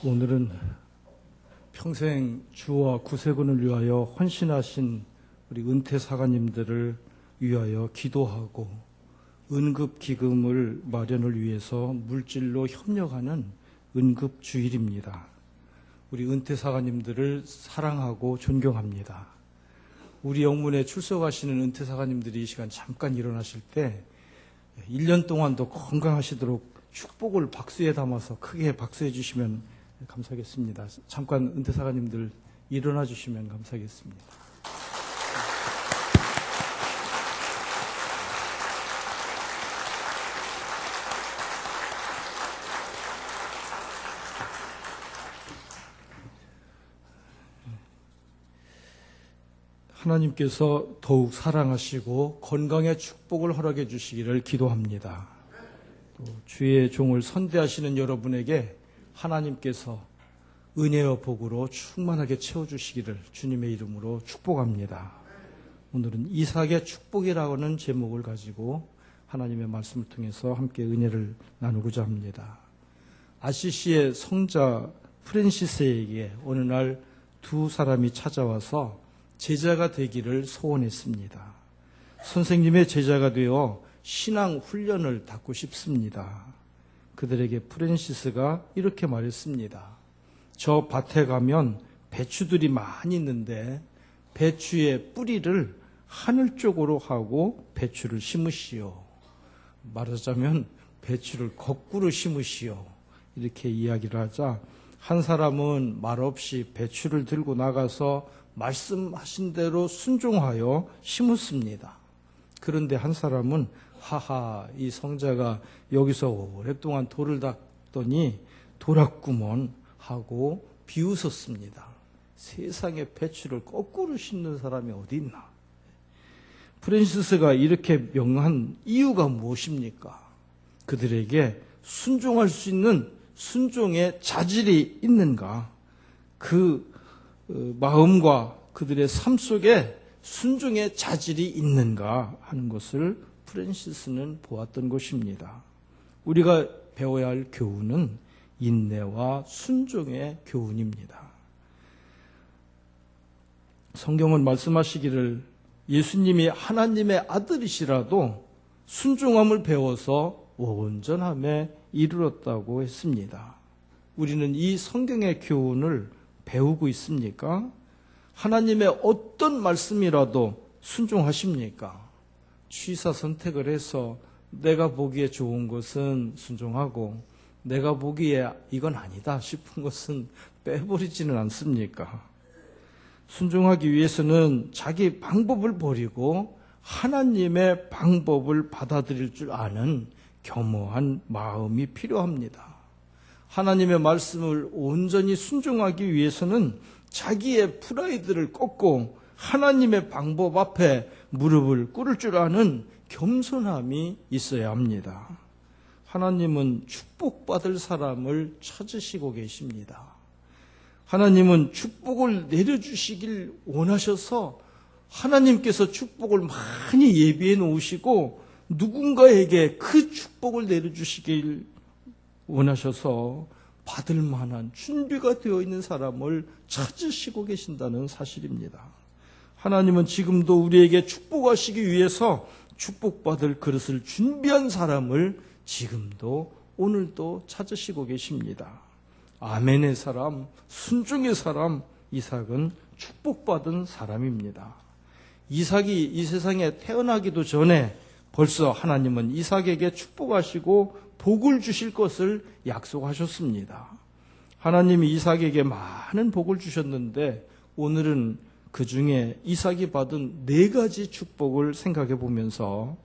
오늘은 평생 주와 구세군을 위하여 헌신하신 우리 은퇴사관님들을 위하여 기도하고 응급기금을 마련을 위해서 물질로 협력하는 응급주일입니다. 우리 은퇴사관님들을 사랑하고 존경합니다. 우리 영문에 출석하시는 은퇴사관님들이 이 시간 잠깐 일어나실 때 1년 동안도 건강하시도록 축복을 박수에 담아서 크게 박수해 주시면 감사하겠습니다. 잠깐 은퇴사관님들 일어나 주시면 감사하겠습니다. 하나님께서 더욱 사랑하시고 건강의 축복을 허락해 주시기를 기도합니다. 또 주의 종을 선대하시는 여러분에게 하나님께서 은혜와 복으로 충만하게 채워주시기를 주님의 이름으로 축복합니다. 오늘은 이삭의 축복이라고 하는 제목을 가지고 하나님의 말씀을 통해서 함께 은혜를 나누고자 합니다. 아시시의 성자 프랜시스에게 어느 날 두 사람이 찾아와서 제자가 되기를 소원했습니다. 선생님의 제자가 되어 신앙 훈련을 받고 싶습니다. 그들에게 프랜시스가 이렇게 말했습니다. 저 밭에 가면 배추들이 많이 있는데 배추의 뿌리를 하늘 쪽으로 하고 배추를 심으시오. 말하자면 배추를 거꾸로 심으시오. 이렇게 이야기를 하자 한 사람은 말없이 배추를 들고 나가서 말씀하신 대로 순종하여 심었습니다. 그런데 한 사람은 하하, 이 성자가 여기서 오랫동안 돌을 닦더니 돌았구먼 하고 비웃었습니다. 세상에 배추를 거꾸로 심는 사람이 어디 있나? 프랜시스가 이렇게 명한 이유가 무엇입니까? 그들에게 순종할 수 있는 순종의 자질이 있는가? 그 마음과 그들의 삶 속에 순종의 자질이 있는가 하는 것을 프랜시스는 보았던 것입니다. 우리가 배워야 할 교훈은 인내와 순종의 교훈입니다. 성경은 말씀하시기를 예수님이 하나님의 아들이시라도 순종함을 배워서 온전함에 이르렀다고 했습니다. 우리는 이 성경의 교훈을 배우고 있습니까? 하나님의 어떤 말씀이라도 순종하십니까? 취사 선택을 해서 내가 보기에 좋은 것은 순종하고 내가 보기에 이건 아니다 싶은 것은 빼버리지는 않습니까? 순종하기 위해서는 자기 방법을 버리고 하나님의 방법을 받아들일 줄 아는 겸허한 마음이 필요합니다. 하나님의 말씀을 온전히 순종하기 위해서는 자기의 프라이드를 꺾고 하나님의 방법 앞에 무릎을 꿇을 줄 아는 겸손함이 있어야 합니다. 하나님은 축복받을 사람을 찾으시고 계십니다. 하나님은 축복을 내려주시길 원하셔서 하나님께서 축복을 많이 예비해 놓으시고 누군가에게 그 축복을 내려주시길 원하셔서 받을 만한 준비가 되어 있는 사람을 찾으시고 계신다는 사실입니다. 하나님은 지금도 우리에게 축복하시기 위해서 축복받을 그릇을 준비한 사람을 지금도 오늘도 찾으시고 계십니다. 아멘의 사람, 순종의 사람, 이삭은 축복받은 사람입니다. 이삭이 이 세상에 태어나기도 전에 벌써 하나님은 이삭에게 축복하시고 복을 주실 것을 약속하셨습니다. 하나님이 이삭에게 많은 복을 주셨는데 오늘은 그 중에 이삭이 받은 4가지 축복을 생각해 보면서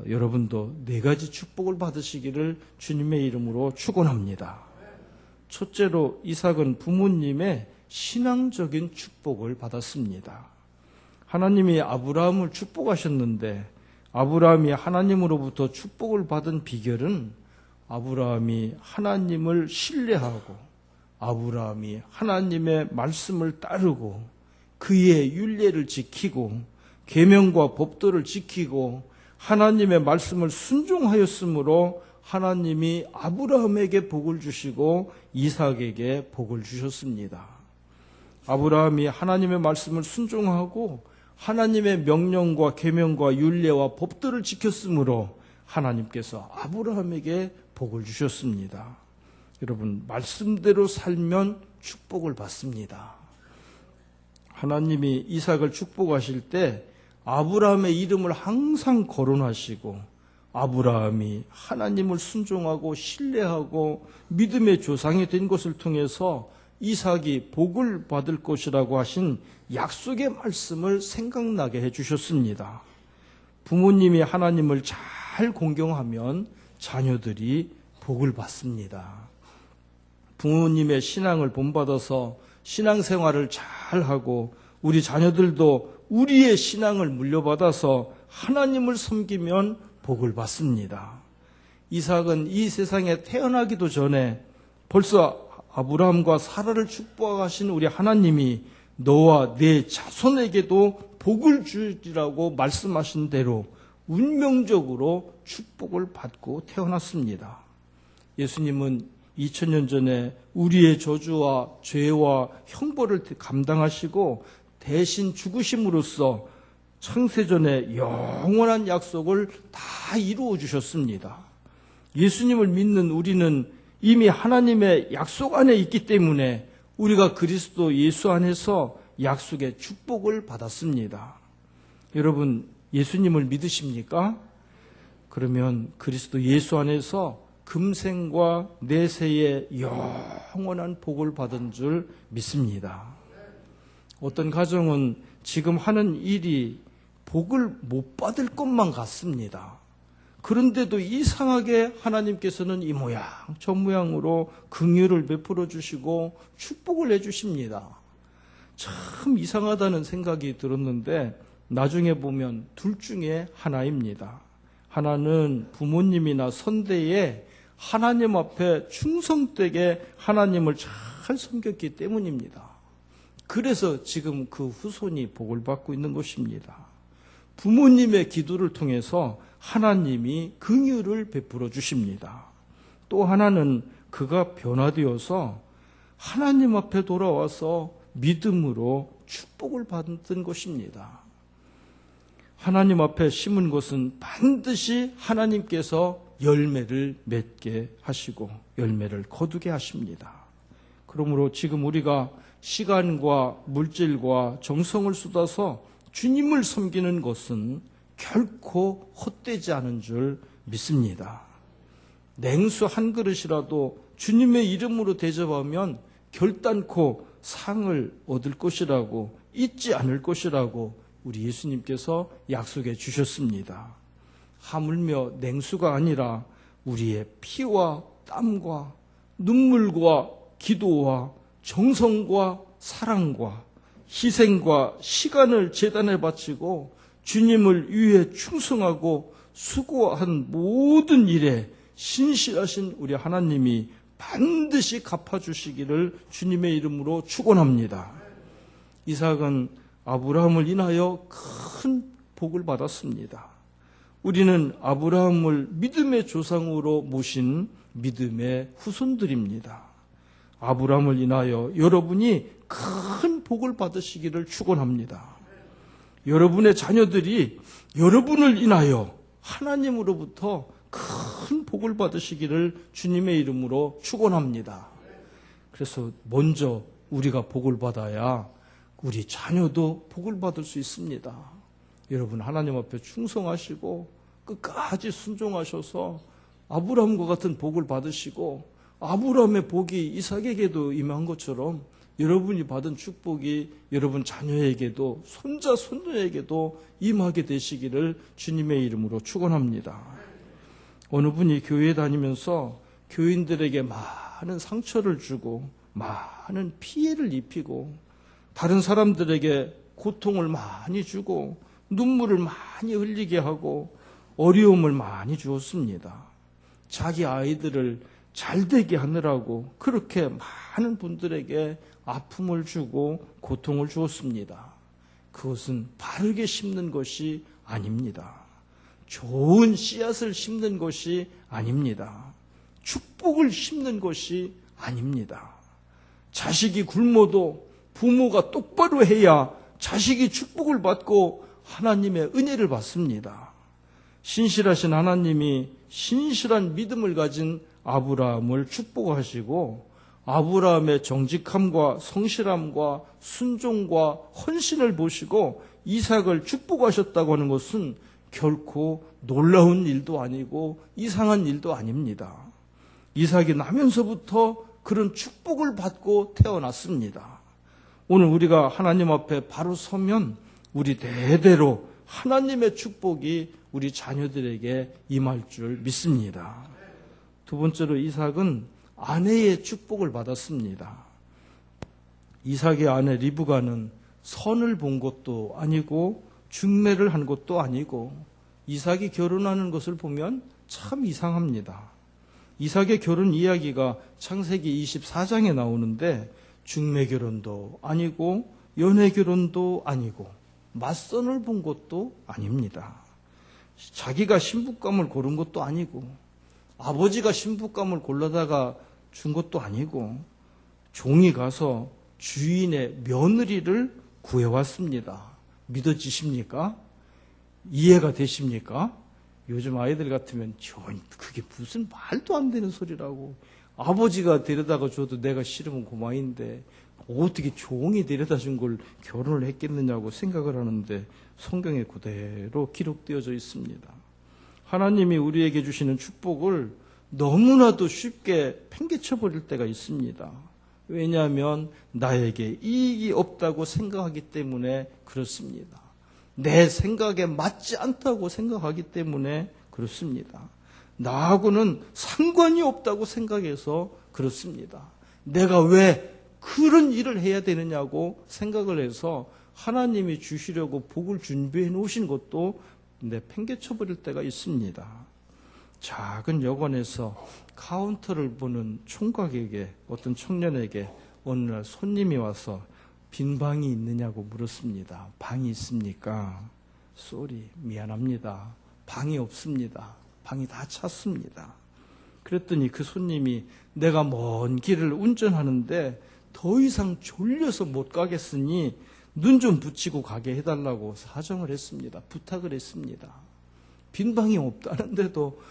여러분도 4가지 축복을 받으시기를 주님의 이름으로 축원합니다. 첫째로 이삭은 부모님의 신앙적인 축복을 받았습니다. 하나님이 아브라함을 축복하셨는데 아브라함이 하나님으로부터 축복을 받은 비결은 아브라함이 하나님을 신뢰하고 아브라함이 하나님의 말씀을 따르고 그의 율례를 지키고 계명과 법도를 지키고 하나님의 말씀을 순종하였으므로 하나님이 아브라함에게 복을 주시고 이삭에게 복을 주셨습니다. 아브라함이 하나님의 말씀을 순종하고 하나님의 명령과 계명과 율례와 법들을 지켰으므로 하나님께서 아브라함에게 복을 주셨습니다. 여러분, 말씀대로 살면 축복을 받습니다. 하나님이 이삭을 축복하실 때 아브라함의 이름을 항상 거론하시고 아브라함이 하나님을 순종하고 신뢰하고 믿음의 조상이 된 것을 통해서 이삭이 복을 받을 것이라고 하신 약속의 말씀을 생각나게 해주셨습니다. 부모님이 하나님을 잘 공경하면 자녀들이 복을 받습니다. 부모님의 신앙을 본받아서 신앙생활을 잘하고 우리 자녀들도 우리의 신앙을 물려받아서 하나님을 섬기면 복을 받습니다. 이삭은 이 세상에 태어나기도 전에 벌써 아브라함과 사라를 축복하신 우리 하나님이 너와 네 자손에게도 복을 주리라고 말씀하신 대로 운명적으로 축복을 받고 태어났습니다. 예수님은 2000년 전에 우리의 저주와 죄와 형벌을 감당하시고 대신 죽으심으로써 창세전에 영원한 약속을 다 이루어 주셨습니다. 예수님을 믿는 우리는 이미 하나님의 약속 안에 있기 때문에 우리가 그리스도 예수 안에서 약속의 축복을 받았습니다. 여러분, 예수님을 믿으십니까? 그러면 그리스도 예수 안에서 금생과 내세의 영원한 복을 받은 줄 믿습니다. 어떤 가정은 지금 하는 일이 복을 못 받을 것만 같습니다. 그런데도 이상하게 하나님께서는 이 모양 저 모양으로 긍휼을 베풀어 주시고 축복을 해주십니다. 참 이상하다는 생각이 들었는데 나중에 보면 둘 중에 하나입니다. 하나는 부모님이나 선대에 하나님 앞에 충성되게 하나님을 잘 섬겼기 때문입니다. 그래서 지금 그 후손이 복을 받고 있는 것입니다. 부모님의 기도를 통해서 하나님이 긍휼을 베풀어 주십니다. 또 하나는 그가 변화되어서 하나님 앞에 돌아와서 믿음으로 축복을 받은 것입니다. 하나님 앞에 심은 것은 반드시 하나님께서 열매를 맺게 하시고 열매를 거두게 하십니다. 그러므로 지금 우리가 시간과 물질과 정성을 쏟아서 주님을 섬기는 것은 결코 헛되지 않은 줄 믿습니다. 냉수 한 그릇이라도 주님의 이름으로 대접하면 결단코 상을 얻을 것이라고, 잊지 않을 것이라고 우리 예수님께서 약속해 주셨습니다. 하물며 냉수가 아니라 우리의 피와 땀과 눈물과 기도와 정성과 사랑과 희생과 시간을 제단에 바치고 주님을 위해 충성하고 수고한 모든 일에 신실하신 우리 하나님이 반드시 갚아주시기를 주님의 이름으로 축원합니다. 이삭은 아브라함을 인하여 큰 복을 받았습니다. 우리는 아브라함을 믿음의 조상으로 모신 믿음의 후손들입니다. 아브라함을 인하여 여러분이 큰 복을 받으시기를 축원합니다. 여러분의 자녀들이 여러분을 인하여 하나님으로부터 큰 복을 받으시기를 주님의 이름으로 축원합니다. 그래서 먼저 우리가 복을 받아야 우리 자녀도 복을 받을 수 있습니다. 여러분, 하나님 앞에 충성하시고 끝까지 순종하셔서 아브라함과 같은 복을 받으시고 아브라함의 복이 이삭에게도 임한 것처럼 여러분이 받은 축복이 여러분 자녀에게도 손자 손녀에게도 임하게 되시기를 주님의 이름으로 축원합니다. 어느 분이 교회에 다니면서 교인들에게 많은 상처를 주고 많은 피해를 입히고 다른 사람들에게 고통을 많이 주고 눈물을 많이 흘리게 하고 어려움을 많이 주었습니다. 자기 아이들을 잘되게 하느라고 그렇게 많은 분들에게 아픔을 주고 고통을 주었습니다. 그것은 바르게 심는 것이 아닙니다. 좋은 씨앗을 심는 것이 아닙니다. 축복을 심는 것이 아닙니다. 자식이 굶어도 부모가 똑바로 해야 자식이 축복을 받고 하나님의 은혜를 받습니다. 신실하신 하나님이 신실한 믿음을 가진 아브라함을 축복하시고 아브라함의 정직함과 성실함과 순종과 헌신을 보시고 이삭을 축복하셨다고 하는 것은 결코 놀라운 일도 아니고 이상한 일도 아닙니다. 이삭이 나면서부터 그런 축복을 받고 태어났습니다. 오늘 우리가 하나님 앞에 바로 서면 우리 대대로 하나님의 축복이 우리 자녀들에게 임할 줄 믿습니다. 두 번째로 이삭은 아내의 축복을 받았습니다. 이삭의 아내 리브가는 선을 본 것도 아니고 중매를 한 것도 아니고 이삭이 결혼하는 것을 보면 참 이상합니다. 이삭의 결혼 이야기가 창세기 24장에 나오는데 중매 결혼도 아니고 연애 결혼도 아니고 맞선을 본 것도 아닙니다. 자기가 신부감을 고른 것도 아니고 아버지가 신부감을 골라다가 준 것도 아니고 종이 가서 주인의 며느리를 구해왔습니다. 믿어지십니까? 이해가 되십니까? 요즘 아이들 같으면 그게 무슨 말도 안 되는 소리라고. 아버지가 데려다가 줘도 내가 싫으면 그만인데 어떻게 종이 데려다 준 걸 결혼을 했겠느냐고 생각을 하는데 성경에 그대로 기록되어져 있습니다. 하나님이 우리에게 주시는 축복을 너무나도 쉽게 팽개쳐버릴 때가 있습니다. 왜냐하면 나에게 이익이 없다고 생각하기 때문에 그렇습니다. 내 생각에 맞지 않다고 생각하기 때문에 그렇습니다. 나하고는 상관이 없다고 생각해서 그렇습니다. 내가 왜 그런 일을 해야 되느냐고 생각을 해서 하나님이 주시려고 복을 준비해 놓으신 것도 팽개쳐버릴 때가 있습니다. 작은 여관에서 카운터를 보는 총각에게, 어떤 청년에게 어느 날 손님이 와서 빈 방이 있느냐고 물었습니다. 방이 있습니까? 쏘리, 미안합니다. 방이 없습니다. 방이 다 찼습니다. 그랬더니 그 손님이 내가 먼 길을 운전하는데 더 이상 졸려서 못 가겠으니 눈 좀 붙이고 가게 해달라고 사정을 했습니다. 부탁을 했습니다. 빈 방이 없다는데도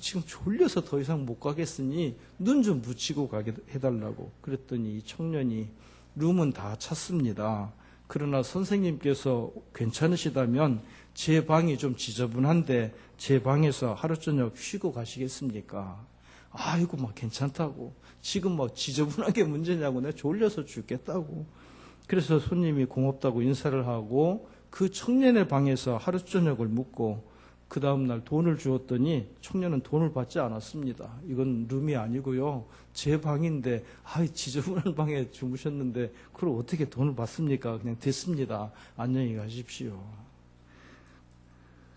지금 졸려서 더 이상 못 가겠으니 눈 좀 붙이고 가게 해달라고. 그랬더니 이 청년이 룸은 다 찼습니다. 그러나 선생님께서 괜찮으시다면 제 방이 좀 지저분한데 제 방에서 하루 저녁 쉬고 가시겠습니까? 아이고 괜찮다고. 지금 지저분하게 문제냐고. 내가 졸려서 죽겠다고. 그래서 손님이 고맙다고 인사를 하고 그 청년의 방에서 하루 저녁을 묵고 그 다음날 돈을 주었더니 청년은 돈을 받지 않았습니다. 이건 룸이 아니고요. 제 방인데 지저분한 방에 주무셨는데 그걸 어떻게 돈을 받습니까? 그냥 됐습니다. 안녕히 가십시오.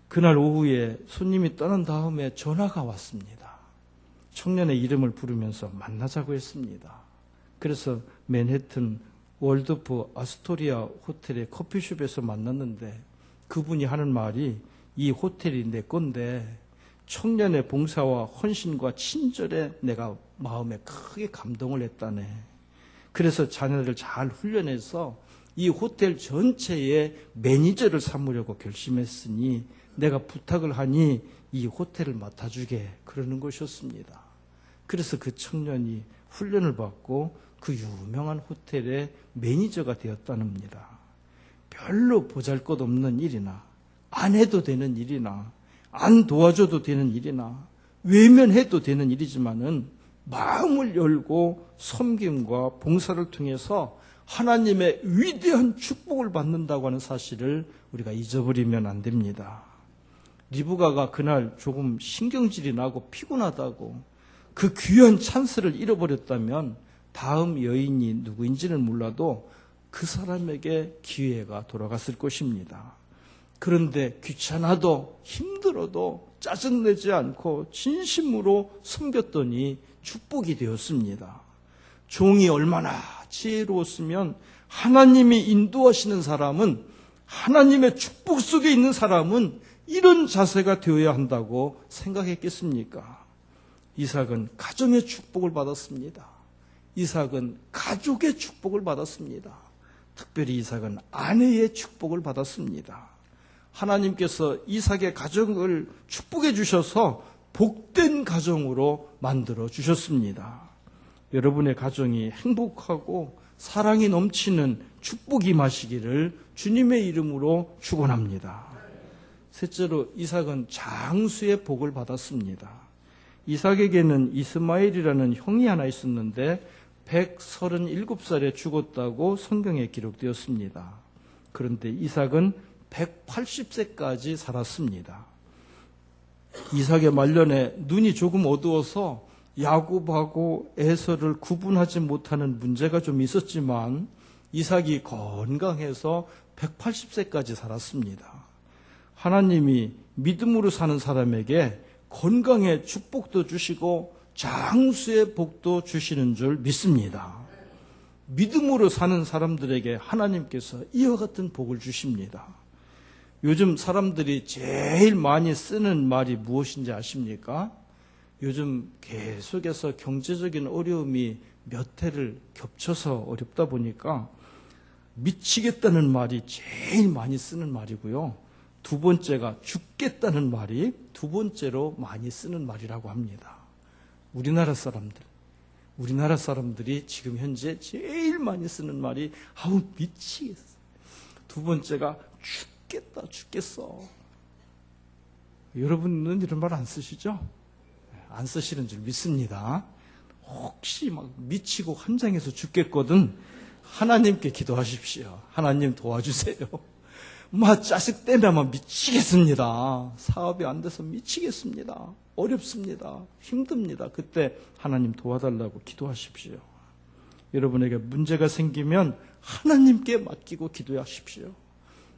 그날 오후에 손님이 떠난 다음에 전화가 왔습니다. 청년의 이름을 부르면서 만나자고 했습니다. 그래서 맨해튼 월드프 아스토리아 호텔의 커피숍에서 만났는데 그분이 하는 말이 이 호텔이 내 건데 청년의 봉사와 헌신과 친절에 내가 마음에 크게 감동을 했다네. 그래서 자녀를 잘 훈련해서 이 호텔 전체의 매니저를 삼으려고 결심했으니 내가 부탁을 하니 이 호텔을 맡아주게 그러는 것이었습니다. 그래서 그 청년이 훈련을 받고 그 유명한 호텔의 매니저가 되었다는겁니다. 별로 보잘것없는 일이나 안 해도 되는 일이나 안 도와줘도 되는 일이나 외면해도 되는 일이지만은 마음을 열고 섬김과 봉사를 통해서 하나님의 위대한 축복을 받는다고 하는 사실을 우리가 잊어버리면 안 됩니다. 리브가가 그날 조금 신경질이 나고 피곤하다고 그 귀한 찬스를 잃어버렸다면 다음 여인이 누구인지는 몰라도 그 사람에게 기회가 돌아갔을 것입니다. 그런데 귀찮아도 힘들어도 짜증내지 않고 진심으로 섬겼더니 축복이 되었습니다. 종이 얼마나 지혜로웠으면 하나님이 인도하시는 사람은, 하나님의 축복 속에 있는 사람은 이런 자세가 되어야 한다고 생각했겠습니까? 이삭은 가정의 축복을 받았습니다. 이삭은 가족의 축복을 받았습니다. 특별히 이삭은 아내의 축복을 받았습니다. 하나님께서 이삭의 가정을 축복해 주셔서 복된 가정으로 만들어 주셨습니다. 여러분의 가정이 행복하고 사랑이 넘치는 축복이 임하시기를 주님의 이름으로 축원합니다. 셋째로 이삭은 장수의 복을 받았습니다. 이삭에게는 이스마엘이라는 형이 하나 있었는데 137살에 죽었다고 성경에 기록되었습니다. 그런데 이삭은 180세까지 살았습니다. 이삭의 말년에 눈이 조금 어두워서 야곱하고 에서를 구분하지 못하는 문제가 좀 있었지만 이삭이 건강해서 180세까지 살았습니다. 하나님이 믿음으로 사는 사람에게 건강의 축복도 주시고 장수의 복도 주시는 줄 믿습니다. 믿음으로 사는 사람들에게 하나님께서 이와 같은 복을 주십니다. 요즘 사람들이 제일 많이 쓰는 말이 무엇인지 아십니까? 요즘 계속해서 경제적인 어려움이 몇 해를 겹쳐서 어렵다 보니까 미치겠다는 말이 제일 많이 쓰는 말이고요. 두 번째가 죽겠다는 말이 두 번째로 많이 쓰는 말이라고 합니다. 우리나라 사람들이 지금 현재 제일 많이 쓰는 말이 아우 미치겠어. 두 번째가 죽겠어. 여러분은 이런 말 안 쓰시죠? 안 쓰시는 줄 믿습니다. 혹시 막 미치고 환장해서 죽겠거든 하나님께 기도하십시오. 하나님 도와주세요. 자식 때문에 미치겠습니다. 사업이 안 돼서 미치겠습니다. 어렵습니다. 힘듭니다. 그때 하나님 도와달라고 기도하십시오. 여러분에게 문제가 생기면 하나님께 맡기고 기도하십시오.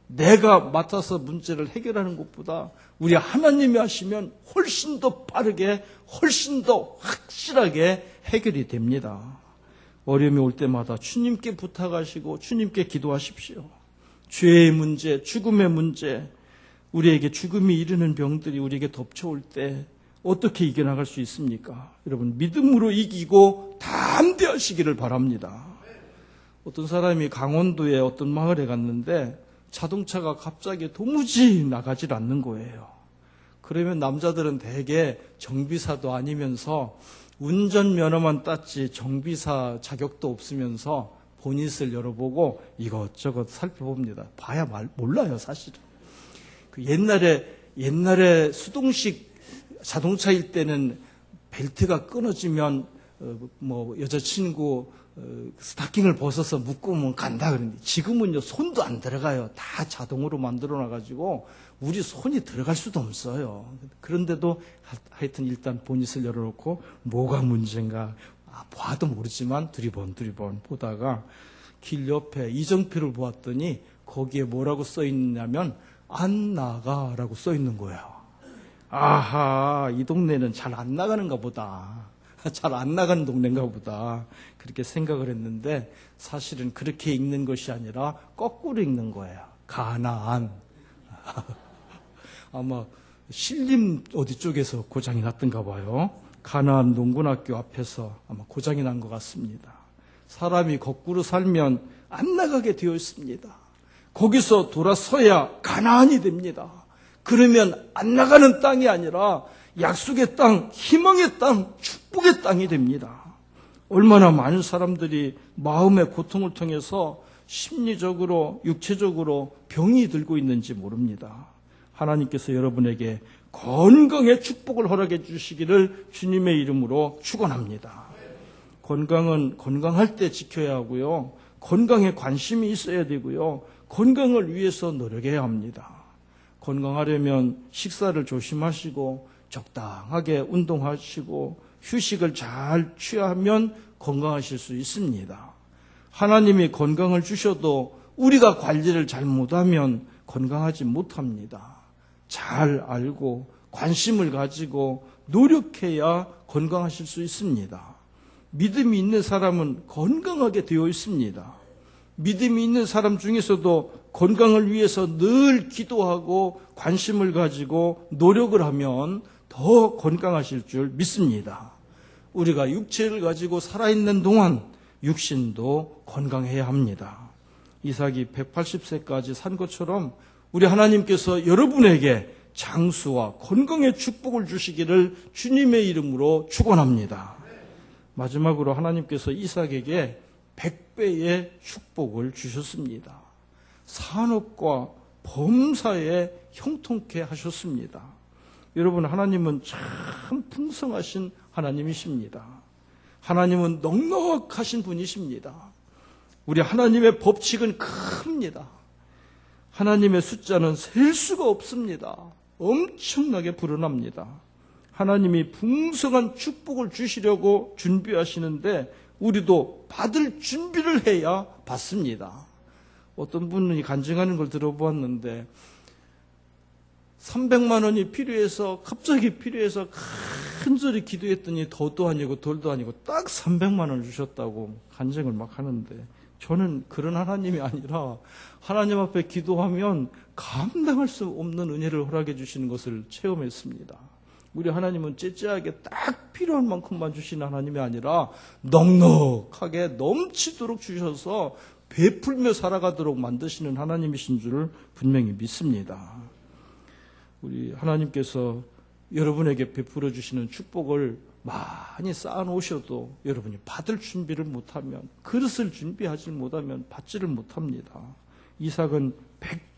내가 맡아서 문제를 해결하는 것보다 우리 하나님이 하시면 훨씬 더 빠르게, 훨씬 더 확실하게 해결이 됩니다. 어려움이 올 때마다 주님께 부탁하시고 주님께 기도하십시오. 죄의 문제, 죽음의 문제, 우리에게 죽음이 이르는 병들이 우리에게 덮쳐올 때 어떻게 이겨나갈 수 있습니까? 여러분, 믿음으로 이기고 담대하시기를 바랍니다. 어떤 사람이 강원도의 어떤 마을에 갔는데 자동차가 갑자기 도무지 나가질 않는 거예요. 그러면 남자들은 대개 정비사도 아니면서 운전면허만 땄지 정비사 자격도 없으면서 보닛을 열어보고 이것저것 살펴봅니다. 봐야 몰라요, 사실은. 그 옛날에 수동식 자동차일 때는 벨트가 끊어지면 여자친구 스타킹을 벗어서 묶으면 간다 그러는데 지금은요 손도 안 들어가요. 다 자동으로 만들어놔가지고 우리 손이 들어갈 수도 없어요. 그런데도 하여튼 일단 보닛을 열어놓고 뭐가 문제인가 봐도 모르지만 두리번 보다가 길 옆에 이정표를 보았더니 거기에 뭐라고 써있냐면 안 나가라고 써있는 거예요. 아하, 이 동네는 잘 안 나가는가 보다. 잘 안 나가는 동네인가 보다. 그렇게 생각을 했는데 사실은 그렇게 읽는 것이 아니라 거꾸로 읽는 거예요. 가나안. 아마 신림 어디 쪽에서 고장이 났던가 봐요. 가나안 농군학교 앞에서 아마 고장이 난 것 같습니다. 사람이 거꾸로 살면 안 나가게 되어 있습니다. 거기서 돌아서야 가나안이 됩니다. 그러면 안 나가는 땅이 아니라 약속의 땅, 희망의 땅, 축복의 땅이 됩니다. 얼마나 많은 사람들이 마음의 고통을 통해서 심리적으로, 육체적으로 병이 들고 있는지 모릅니다. 하나님께서 여러분에게 건강의 축복을 허락해 주시기를 주님의 이름으로 축원합니다. 건강은 건강할 때 지켜야 하고요. 건강에 관심이 있어야 되고요. 건강을 위해서 노력해야 합니다. 건강하려면 식사를 조심하시고 적당하게 운동하시고 휴식을 잘 취하면 건강하실 수 있습니다. 하나님이 건강을 주셔도 우리가 관리를 잘못하면 건강하지 못합니다. 잘 알고 관심을 가지고 노력해야 건강하실 수 있습니다. 믿음이 있는 사람은 건강하게 되어 있습니다. 믿음이 있는 사람 중에서도 건강을 위해서 늘 기도하고 관심을 가지고 노력을 하면 더 건강하실 줄 믿습니다. 우리가 육체를 가지고 살아있는 동안 육신도 건강해야 합니다. 이삭이 180세까지 산 것처럼 우리 하나님께서 여러분에게 장수와 건강의 축복을 주시기를 주님의 이름으로 축원합니다. 마지막으로 하나님께서 이삭에게 100배의 축복을 주셨습니다. 산업과 범사에 형통케 하셨습니다. 여러분, 하나님은 참 풍성하신 하나님이십니다. 하나님은 넉넉하신 분이십니다. 우리 하나님의 법칙은 큽니다. 하나님의 숫자는 셀 수가 없습니다. 엄청나게 불어납니다. 하나님이 풍성한 축복을 주시려고 준비하시는데 우리도 받을 준비를 해야 받습니다. 어떤 분이 간증하는 걸 들어보았는데 300만 원이 필요해서 갑자기 필요해서 큰소리 기도했더니 더도 아니고 덜도 아니고 딱 300만 원을 주셨다고 간증을 막 하는데 저는 그런 하나님이 아니라 하나님 앞에 기도하면 감당할 수 없는 은혜를 허락해 주시는 것을 체험했습니다. 우리 하나님은 째째하게 딱 필요한 만큼만 주시는 하나님이 아니라 넉넉하게 넘치도록 주셔서 베풀며 살아가도록 만드시는 하나님이신 줄을 분명히 믿습니다. 우리 하나님께서 여러분에게 베풀어 주시는 축복을 많이 쌓아놓으셔도 여러분이 받을 준비를 못하면, 그릇을 준비하지 못하면 받지를 못합니다. 이삭은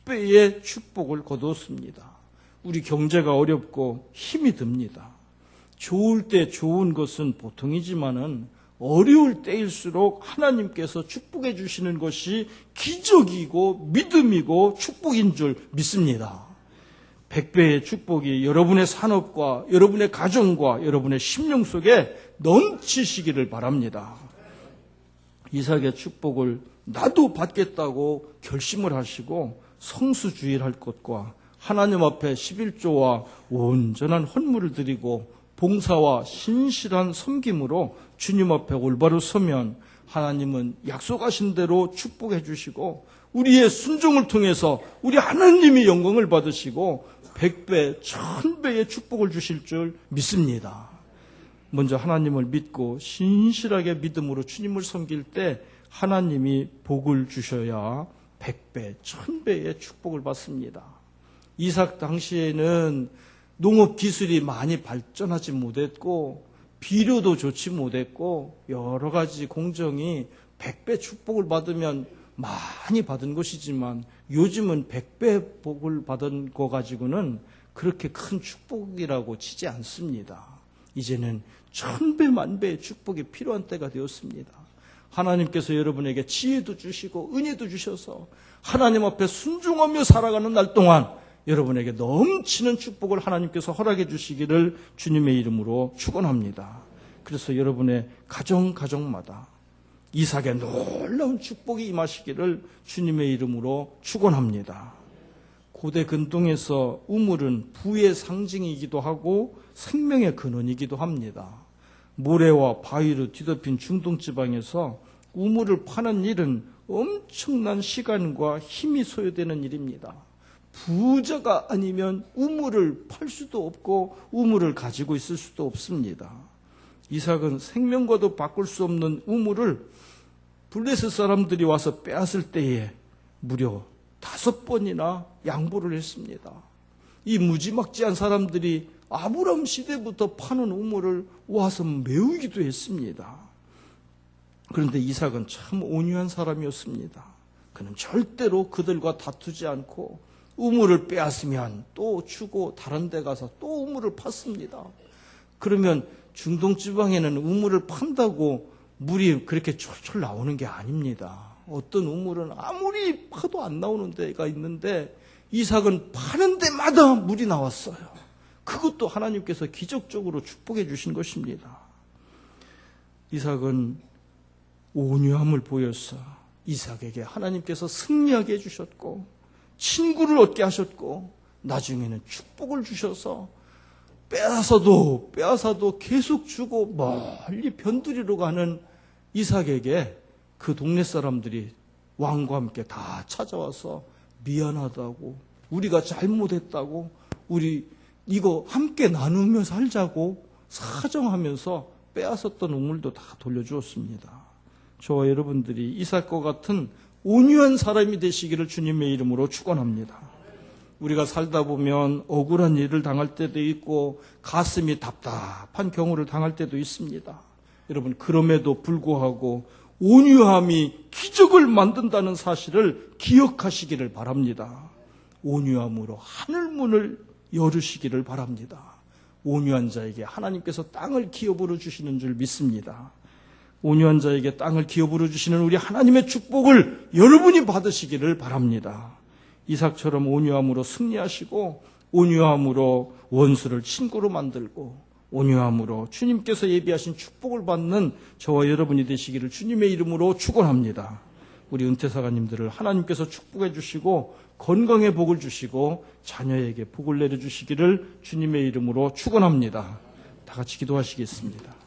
100배의 축복을 거두었습니다. 우리 경제가 어렵고 힘이 듭니다. 좋을 때 좋은 것은 보통이지만은 어려울 때일수록 하나님께서 축복해 주시는 것이 기적이고 믿음이고 축복인 줄 믿습니다. 100배의 축복이 여러분의 산업과 여러분의 가정과 여러분의 심령 속에 넘치시기를 바랍니다. 이삭의 축복을 나도 받겠다고 결심을 하시고 성수주의를 할 것과 하나님 앞에 11조와 온전한 헌물을 드리고 봉사와 신실한 섬김으로 주님 앞에 올바로 서면 하나님은 약속하신 대로 축복해 주시고 우리의 순종을 통해서 우리 하나님이 영광을 받으시고 100배, 1000배의 축복을 주실 줄 믿습니다. 먼저 하나님을 믿고 신실하게 믿음으로 주님을 섬길 때 하나님이 복을 주셔야 100배, 1000배의 축복을 받습니다. 이삭 당시에는 농업 기술이 많이 발전하지 못했고 비료도 좋지 못했고 여러 가지 공정이 100배 축복을 받으면 많이 받은 것이지만 요즘은 100배 복을 받은 거 가지고는 그렇게 큰 축복이라고 치지 않습니다. 이제는 1000배 만배의 축복이 필요한 때가 되었습니다. 하나님께서 여러분에게 지혜도 주시고 은혜도 주셔서 하나님 앞에 순종하며 살아가는 날 동안 여러분에게 넘치는 축복을 하나님께서 허락해 주시기를 주님의 이름으로 축원합니다. 그래서 여러분의 가정마다 이삭의 놀라운 축복이 임하시기를 주님의 이름으로 축원합니다. 고대 근동에서 우물은 부의 상징이기도 하고 생명의 근원이기도 합니다. 모래와 바위로 뒤덮인 중동 지방에서 우물을 파는 일은 엄청난 시간과 힘이 소요되는 일입니다. 부자가 아니면 우물을 팔 수도 없고 우물을 가지고 있을 수도 없습니다. 이삭은 생명과도 바꿀 수 없는 우물을 블레셋 사람들이 와서 빼앗을 때에 무려 5번이나 양보를 했습니다. 이 무지막지한 사람들이 아브람 시대부터 파는 우물을 와서 메우기도 했습니다. 그런데 이삭은 참 온유한 사람이었습니다. 그는 절대로 그들과 다투지 않고 우물을 빼앗으면 또 주고 다른 데 가서 또 우물을 팠습니다. 그러면 중동 지방에는 우물을 판다고 물이 그렇게 철철 나오는 게 아닙니다. 어떤 우물은 아무리 파도 안 나오는 데가 있는데 이삭은 파는 데마다 물이 나왔어요. 그것도 하나님께서 기적적으로 축복해 주신 것입니다. 이삭은 온유함을 보여서 이삭에게 하나님께서 승리하게 해주셨고 친구를 얻게 하셨고 나중에는 축복을 주셔서 빼앗아도 계속 주고 멀리 변두리로 가는 이삭에게 그 동네 사람들이 왕과 함께 다 찾아와서 미안하다고, 우리가 잘못했다고, 우리 이거 함께 나누며 살자고 사정하면서 빼앗았던 우물도 다 돌려주었습니다. 저와 여러분들이 이삭과 같은 온유한 사람이 되시기를 주님의 이름으로 축원합니다. 우리가 살다 보면 억울한 일을 당할 때도 있고 가슴이 답답한 경우를 당할 때도 있습니다. 여러분, 그럼에도 불구하고 온유함이 기적을 만든다는 사실을 기억하시기를 바랍니다. 온유함으로 하늘문을 열으시기를 바랍니다. 온유한 자에게 하나님께서 땅을 기업으로 주시는 줄 믿습니다. 온유한 자에게 땅을 기업으로 주시는 우리 하나님의 축복을 여러분이 받으시기를 바랍니다. 이삭처럼 온유함으로 승리하시고, 온유함으로 원수를 친구로 만들고, 온유함으로 주님께서 예비하신 축복을 받는 저와 여러분이 되시기를 주님의 이름으로 축원합니다. 우리 은퇴사관님들을 하나님께서 축복해 주시고 건강의 복을 주시고 자녀에게 복을 내려주시기를 주님의 이름으로 축원합니다. 다 같이 기도하시겠습니다.